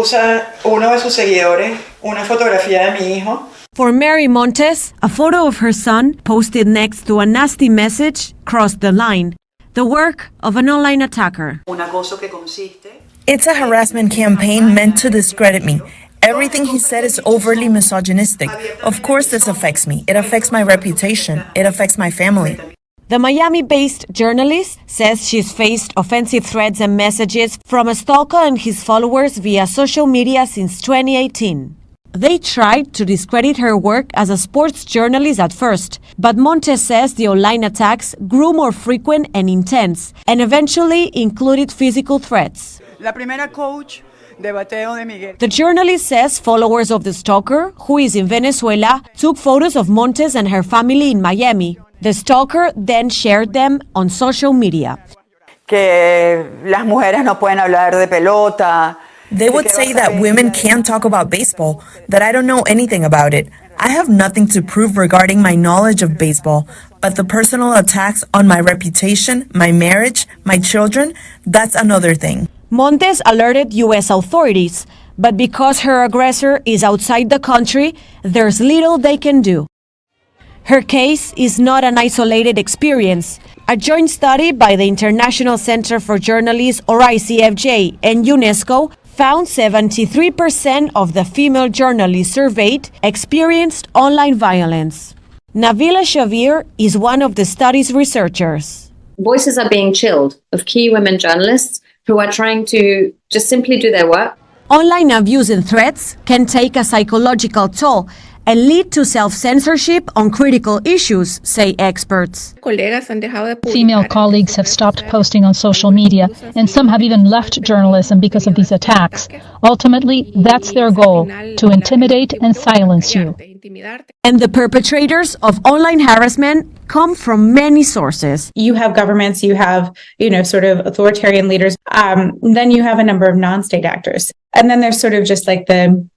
usa uno de sus seguidores una fotografía de mi hijo. For Mari Montes, a photo of her son posted next to a nasty message crossed the line. The work of an online attacker. It's a harassment campaign meant to discredit me. Everything he said is overtly misogynistic. Of course this affects me. It affects my reputation. It affects my family. The Miami-based journalist says she's faced offensive threats and messages from a stalker and his followers via social media since 2018. They tried to discredit her work as a sports journalist at first, but Montes says the online attacks grew more frequent and intense, and eventually included physical threats. The journalist says followers of the stalker, who is in Venezuela, took photos of Montes and her family in Miami. The stalker then shared them on social media. They would say that women can't talk about baseball, that I don't know anything about it. I have nothing to prove regarding my knowledge of baseball, but the personal attacks on my reputation, my marriage, my children, that's another thing. Montes alerted U.S. authorities, but because her aggressor is outside the country, there's little they can do. Her case is not an isolated experience. A joint study by the International Center for Journalists, or ICFJ, and UNESCO found 73% of the female journalists surveyed experienced online violence. Nabila Shavir is one of the study's researchers. Voices are being chilled of key women journalists who are trying to just simply do their work. Online abuse and threats can take a psychological toll and lead to self-censorship on critical issues, say experts. Female colleagues have stopped posting on social media, and some have even left journalism because of these attacks. Ultimately, that's their goal, to intimidate and silence you. And the perpetrators of online harassment come from many sources. You have governments, you have, sort of authoritarian leaders. Then you have a number of non-state actors. And then there's sort of just like the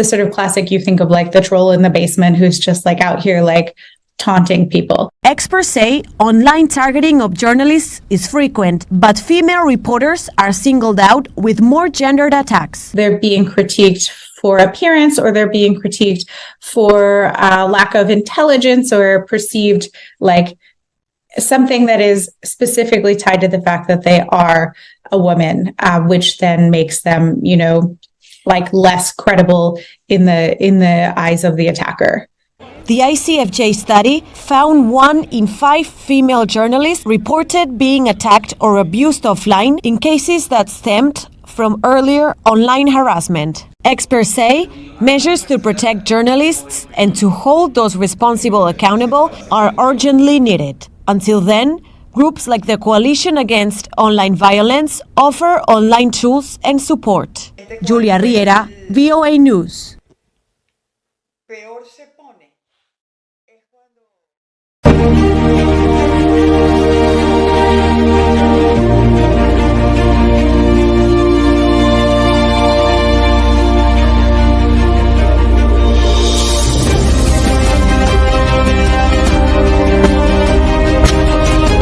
sort of classic, you think of like the troll in the basement who's just like out here like taunting people. Experts say online targeting of journalists is frequent, but female reporters are singled out with more gendered attacks. They're being critiqued for appearance, or they're being critiqued for lack of intelligence, or perceived like something that is specifically tied to the fact that they are a woman, which then makes them, like less credible in the eyes of the attacker. The ICFJ study found 1 in 5 female journalists reported being attacked or abused offline in cases that stemmed from earlier online harassment. Experts say measures to protect journalists and to hold those responsible accountable are urgently needed. Until then, groups like the Coalition Against Online Violence offer online tools and support. Júlia Riera, VOA News.